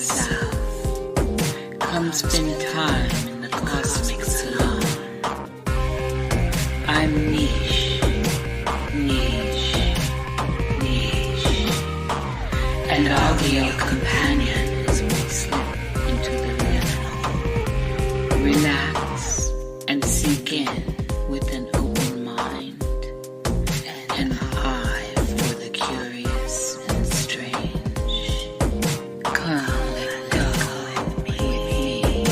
south. Come spend time in the Cosmic Salon. I'm Niish, Niish, Niish. And I'll be your companion as we slip into the liminal. Relax and sink in with an open mind. An eye for the curious and strange. Come, let go with me.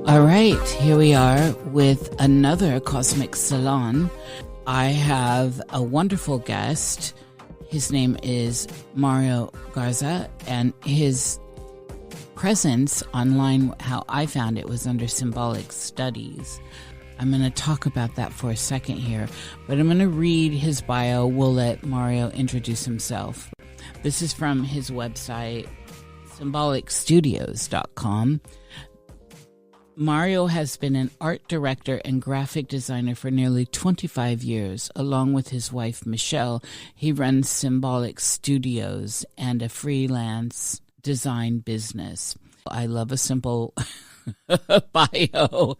All right, here we are with another Cosmic Salon. I have a wonderful guest. His name is Mario Garza, and his presence online, how I found it, was under Symbolic Studies. I'm going to talk about that for a second here, but I'm going to read his bio. We'll let Mario introduce himself. This is from his website, symbolicstudios.com. Mario has been an art director and graphic designer for nearly 25 years. Along with his wife, Michelle, he runs Symbolic Studios and a freelance design business. I love a simple bio,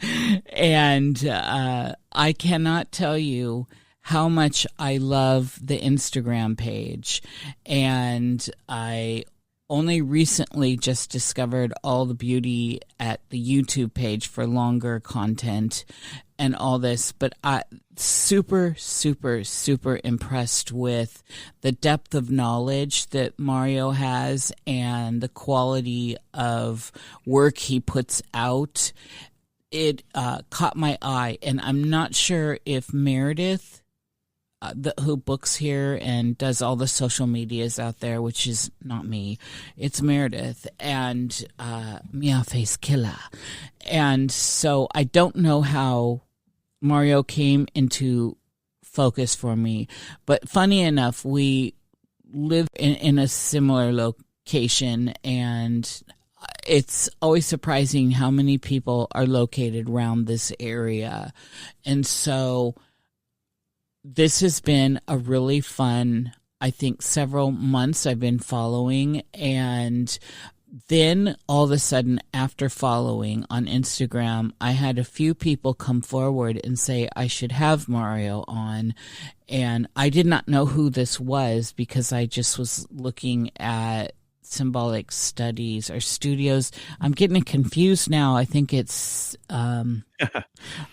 and I cannot tell you how much I love the Instagram page, and I only recently just discovered all the beauty at the YouTube page for longer content and all this, but I super impressed with the depth of knowledge that Mario has and the quality of work he puts out. It caught my eye, and I'm not sure if Meredith, who books here and does all the social medias out there, which is not me, it's Meredith and Mia Face Killer. And so I don't know how Mario came into focus for me, but funny enough, we live in a similar location, and it's always surprising how many people are located around this area. And so this has been a really fun, I think, several months I've been following. And then all of a sudden, after following on Instagram, I had a few people come forward and say I should have Mario on. And I did not know who this was because I just was looking at Symbolic Studies or Studios. I'm getting confused now. I think it's on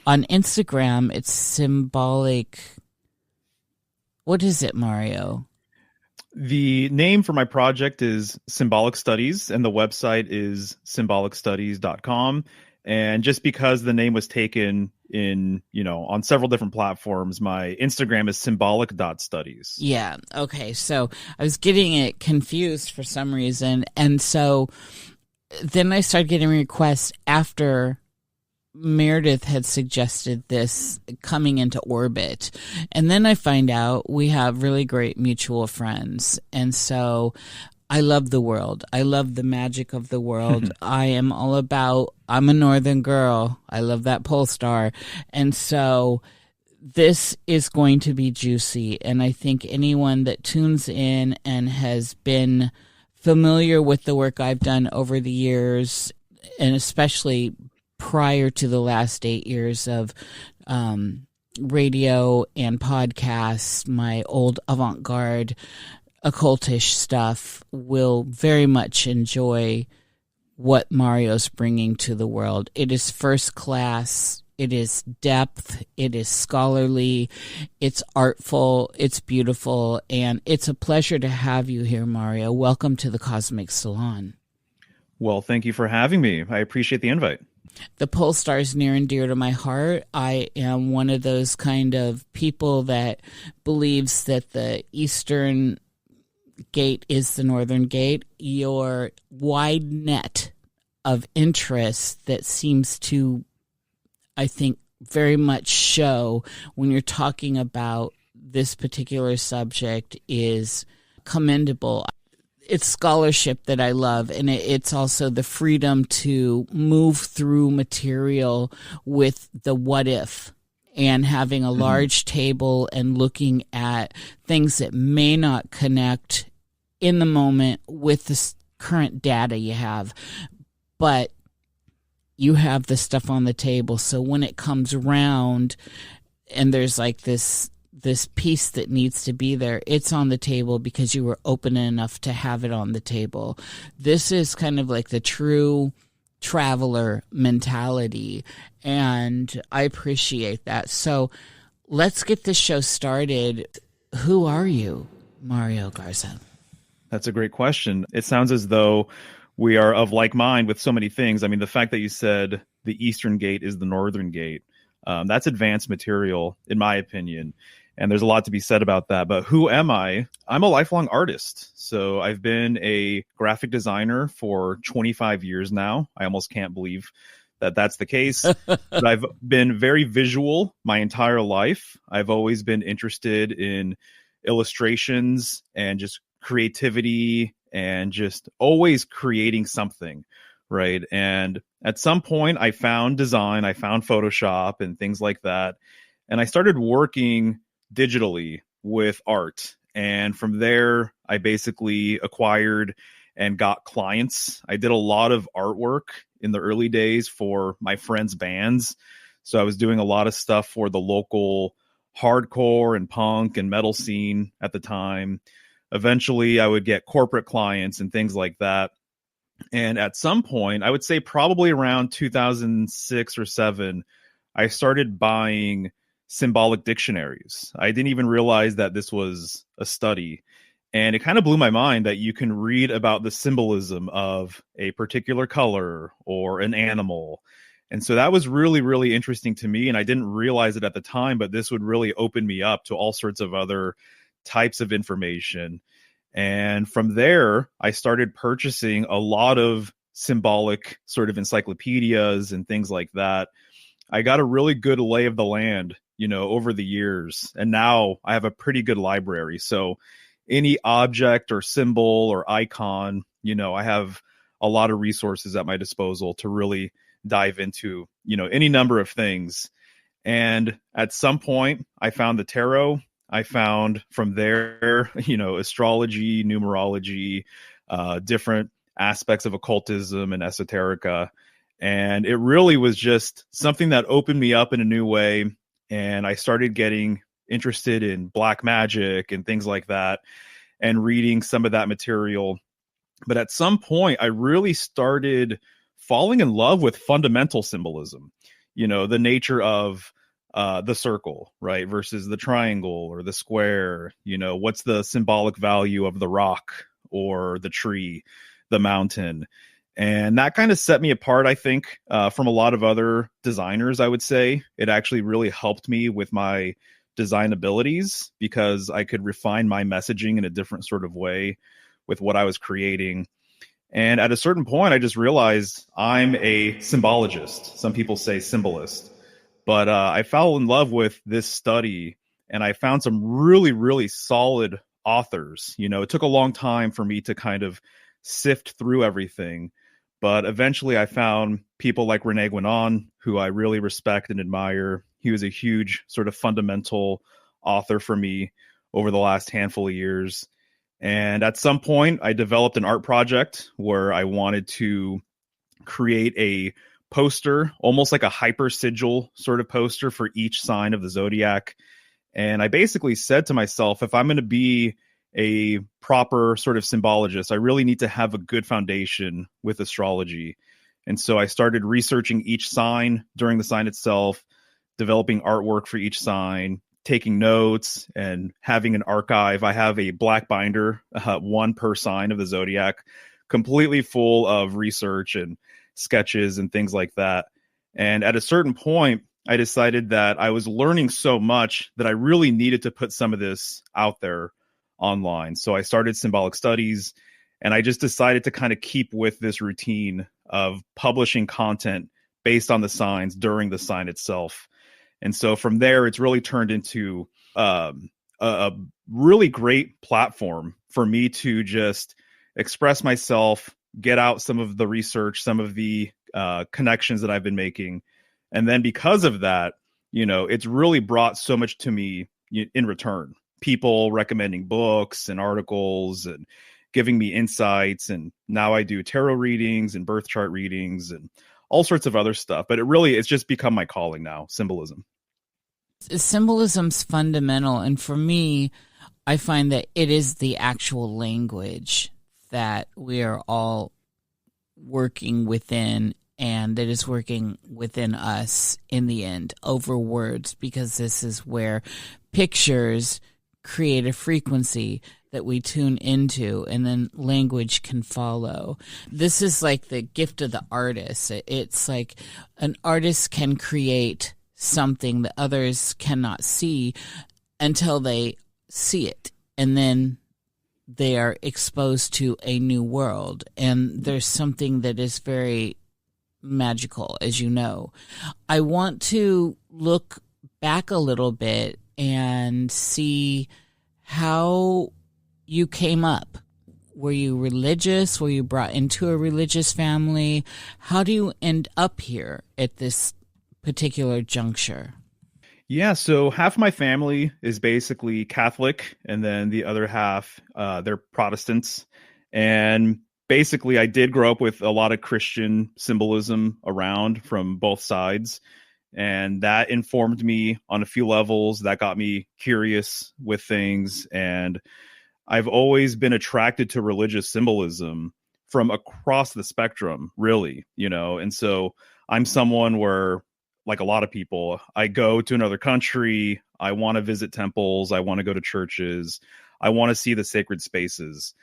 Instagram, it's Symbolic. What is it, Mario? The name for my project is Symbolic Studies, and the website is symbolicstudies.com. And just because the name was taken in, on several different platforms, my Instagram is symbolic.studies. Yeah. Okay. So I was getting it confused for some reason. And so then I started getting requests after Meredith had suggested this coming into orbit. And then I find out we have really great mutual friends. And so I love the world. I love the magic of the world. I'm a northern girl. I love that Polestar. And so this is going to be juicy. And I think anyone that tunes in and has been familiar with the work I've done over the years, and especially prior to the last 8 years of radio and podcasts, my old avant-garde occultish stuff, will very much enjoy what Mario's bringing to the world. It is first class. It is depth. It is scholarly. It's artful. It's beautiful. And it's a pleasure to have you here, Mario. Welcome to the Cosmic Salon. Well, thank you for having me. I appreciate the invite. The Polestar is near and dear to my heart. I am one of those kind of people that believes that the Eastern gate is the Northern gate. Your wide net of interest that seems to, I think, very much show when you're talking about this particular subject is commendable. it's scholarship that I love, and it's also the freedom to move through material with the what if, and having a large table and looking at things that may not connect in the moment with the current data you have, but you have the stuff on the table. So when it comes around and there's like this piece that needs to be there, it's on the table because you were open enough to have it on the table. This is kind of like the true traveler mentality, and I appreciate that. So let's get this show started. Who are you, Mario Garza? That's a great question. It sounds as though we are of like mind with so many things. I mean, the fact that you said the Eastern Gate is the Northern Gate, that's advanced material, in my opinion. And there's a lot to be said about that. But who am I? I'm a lifelong artist. So I've been a graphic designer for 25 years now. I almost can't believe that that's the case. But I've been very visual my entire life. I've always been interested in illustrations and just creativity and just always creating something, right? And at some point I found design, I found Photoshop and things like that. And I started working digitally with art. And from there, I basically acquired and got clients. I did a lot of artwork in the early days for my friends' bands. So I was doing a lot of stuff for the local hardcore and punk and metal scene at the time. Eventually, I would get corporate clients and things like that. And at some point, I would say probably around 2006 or 7, I started buying symbolic dictionaries. I didn't even realize that this was a study. And it kind of blew my mind that you can read about the symbolism of a particular color or an animal. And so that was really, really interesting to me. And I didn't realize it at the time, but this would really open me up to all sorts of other types of information. And from there, I started purchasing a lot of symbolic sort of encyclopedias and things like that. I got a really good lay of the land, over the years. And now I have a pretty good library. So any object or symbol or icon, I have a lot of resources at my disposal to really dive into, any number of things. And at some point, I found the tarot. I found from there, astrology, numerology, different aspects of occultism and esoterica. And it really was just something that opened me up in a new way. And I started getting interested in black magic and things like that and reading some of that material. But at some point, I really started falling in love with fundamental symbolism, the nature of the circle, right, versus the triangle or the square. What's the symbolic value of the rock or the tree, the mountain? And that kind of set me apart, I think, from a lot of other designers, I would say. It actually really helped me with my design abilities because I could refine my messaging in a different sort of way with what I was creating. And at a certain point, I just realized I'm a symbologist. Some people say symbolist. But I fell in love with this study, and I found some really, really solid authors. It took a long time for me to kind of sift through everything. But eventually I found people like Rene Guénon, who I really respect and admire. He was a huge sort of fundamental author for me over the last handful of years. And at some point, I developed an art project where I wanted to create a poster, almost like a hyper sigil sort of poster for each sign of the zodiac. And I basically said to myself, if I'm going to be a proper sort of symbologist, I really need to have a good foundation with astrology. And so I started researching each sign during the sign itself, developing artwork for each sign, taking notes, and having an archive. I have a black binder, one per sign of the zodiac, completely full of research and sketches and things like that. And at a certain point, I decided that I was learning so much that I really needed to put some of this out there online. So I started Symbolic Studies, and I just decided to kind of keep with this routine of publishing content based on the signs during the sign itself. And so from there, it's really turned into a really great platform for me to just express myself, get out some of the research, some of the connections that I've been making. And then because of that, it's really brought so much to me in return. People recommending books and articles and giving me insights. And now I do tarot readings and birth chart readings and all sorts of other stuff. But it's just become my calling now, symbolism. Symbolism's fundamental. And for me, I find that it is the actual language that we are all working within, and that is working within us in the end over words, because this is where pictures create a frequency that we tune into, and then language can follow. This is like the gift of the artist. It's like an artist can create something that others cannot see until they see it, and then they are exposed to a new world. And there's something that is very magical, as you know. I want to look back a little bit and see how you came up. Were you religious? Were you brought into a religious family? How do you end up here at this particular juncture? Yeah, so half my family is basically Catholic, and then the other half, they're Protestants. And basically, I did grow up with a lot of Christian symbolism around from both sides. And that informed me on a few levels. That got me curious with things. And I've always been attracted to religious symbolism from across the spectrum, really, And so I'm someone where, like a lot of people, I go to another country, I want to visit temples, I want to go to churches, I want to see the sacred spaces.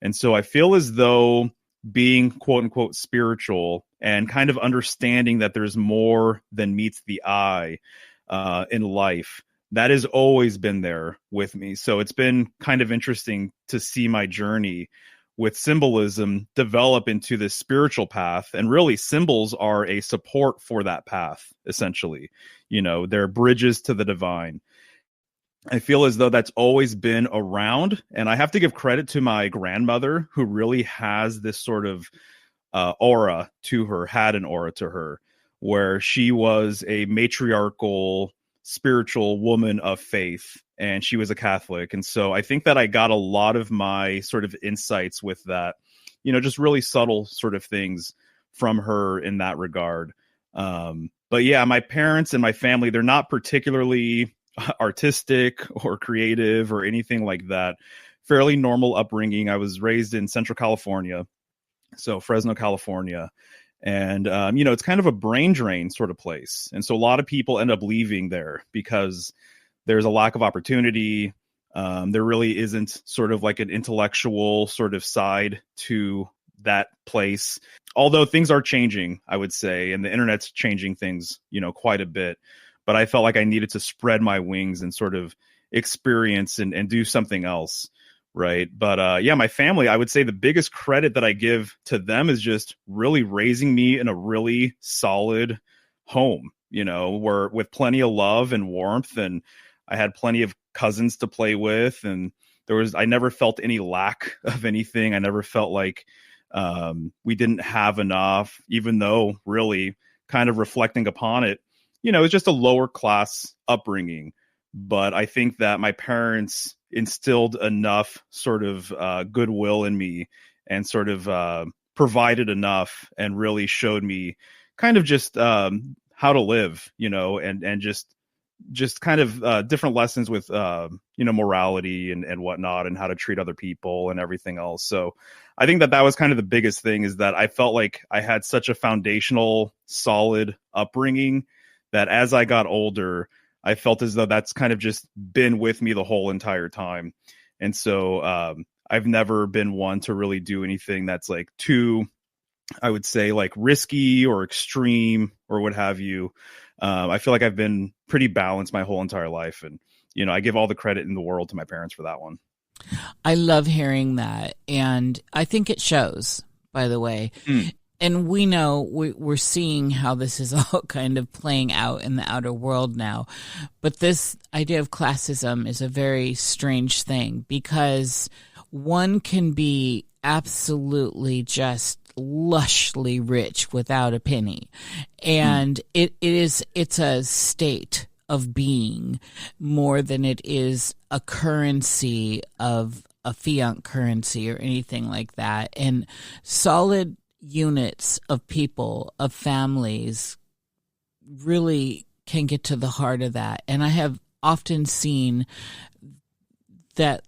And so I feel as though being quote unquote spiritual and kind of understanding that there's more than meets the eye in life, that has always been there with me. So it's been kind of interesting to see my journey with symbolism develop into this spiritual path. And really, symbols are a support for that path, essentially. They're bridges to the divine. I feel as though that's always been around. And I have to give credit to my grandmother, who really has this sort of aura to her, had an aura to her, where she was a matriarchal, spiritual woman of faith, and she was a Catholic. And so I think that I got a lot of my sort of insights with that, just really subtle sort of things from her in that regard. But yeah, my parents and my family, they're not particularly artistic or creative or anything like that. Fairly normal upbringing. I was raised in Central California, so Fresno, California. And, it's kind of a brain drain sort of place. And so a lot of people end up leaving there because there's a lack of opportunity. There really isn't sort of like an intellectual sort of side to that place. Although things are changing, I would say, and the internet's changing things, quite a bit. But I felt like I needed to spread my wings and sort of experience and do something else. Right. But yeah, my family, I would say the biggest credit that I give to them is just really raising me in a really solid home, where with plenty of love and warmth. And I had plenty of cousins to play with. And I never felt any lack of anything. I never felt like we didn't have enough, even though really kind of reflecting upon it, it's just a lower class upbringing. But I think that my parents instilled enough sort of goodwill in me and sort of provided enough and really showed me kind of just how to live, and just kind of different lessons with, morality and whatnot, and how to treat other people and everything else. So I think that was kind of the biggest thing, is that I felt like I had such a foundational, solid upbringing that as I got older, I felt as though that's kind of just been with me the whole entire time. And so I've never been one to really do anything that's like too, I would say, like risky or extreme or what have you. I feel like I've been pretty balanced my whole entire life. And, I give all the credit in the world to my parents for that one. I love hearing that. And I think it shows, by the way. And we know we're seeing how this is all kind of playing out in the outer world now. But this idea of classism is a very strange thing, because one can be absolutely just lushly rich without a penny. And it's a state of being more than it is a currency of a fiat currency or anything like that. And solid units of people, of families, really can get to the heart of that. And I have often seen that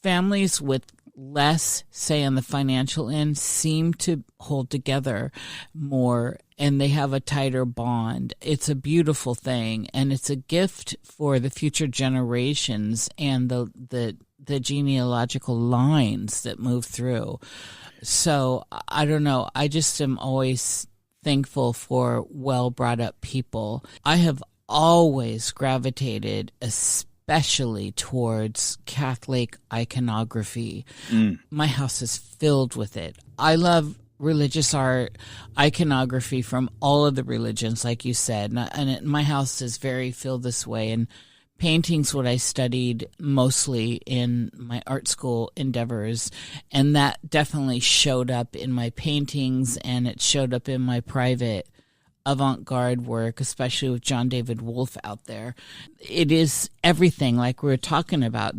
families with less, say, on the financial end, seem to hold together more, and they have a tighter bond. It's a beautiful thing, and it's a gift for the future generations and the genealogical lines that move through. So I don't know. I just am always thankful for well brought up people. I have always gravitated, especially towards Catholic iconography. My house is filled with it. I love religious art, iconography from all of the religions, like you said. My house is very filled this way. And painting's what I studied mostly in my art school endeavors. And that definitely showed up in my paintings, and it showed up in my private avant-garde work, especially with John David Wolfe out there. It is everything, like we were talking about.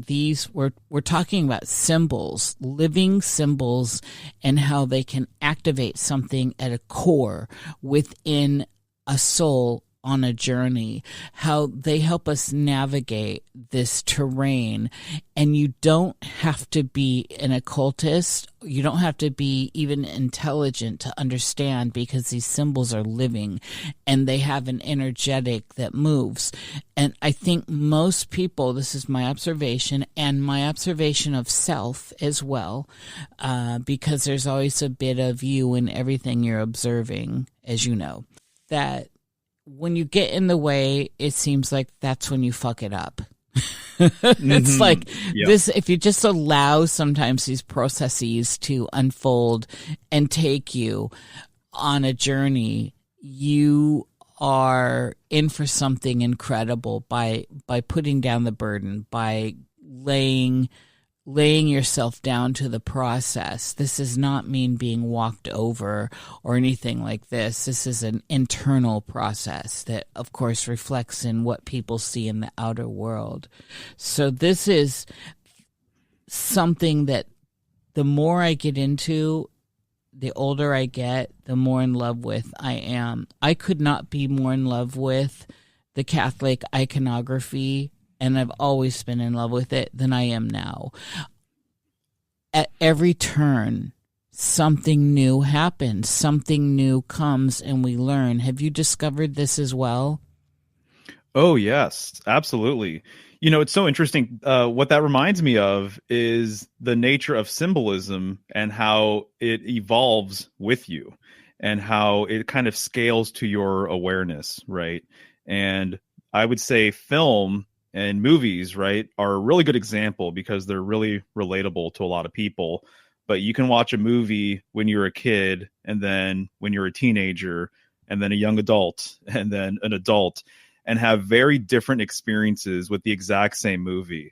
We're talking about symbols, living symbols, and how they can activate something at a core within a soul on a journey, how they help us navigate this terrain. And you don't have to be an occultist. You don't have to be even intelligent to understand, because these symbols are living and they have an energetic that moves. And I think most people, this is my observation and my observation of self as well, because there's always a bit of you in everything you're observing, as you know, that when you get in the way, it seems like that's when you fuck it up. It's like this, if you just allow sometimes these processes to unfold and take you on a journey, you are in for something incredible by putting down the burden, by laying yourself down to the process. This does not mean being walked over or anything like this. This is an internal process that, of course, reflects in what people see in the outer world. So this is something that the more I get into, the older I get, the more in love with I am. I could not be more in love with the Catholic iconography, and I've always been in love with it, than I am now. At every turn, something new happens, something new comes, and we learn. Have you discovered this as well? Oh, yes, absolutely. You know, it's so interesting. What that reminds me of is the nature of symbolism and how it evolves with you and how it kind of scales to your awareness, right? And I would say film and movies, right, are a really good example because they're really relatable to a lot of people. But you can watch a movie when you're a kid, and then when you're a teenager, and then a young adult, and then an adult, and have very different experiences with the exact same movie.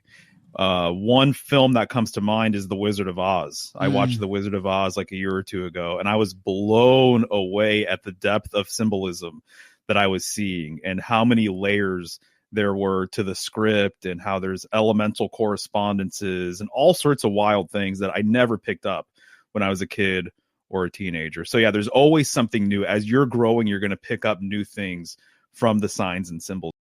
One film that comes to mind is The Wizard of Oz. I watched The Wizard of Oz like a year or two ago, and I was blown away at the depth of symbolism that I was seeing and how many layers there were to the script, and how there's elemental correspondences and all sorts of wild things that I never picked up when I was a kid or a teenager. So yeah, there's always something new. As you're growing, you're going to pick up new things from the signs and symbols.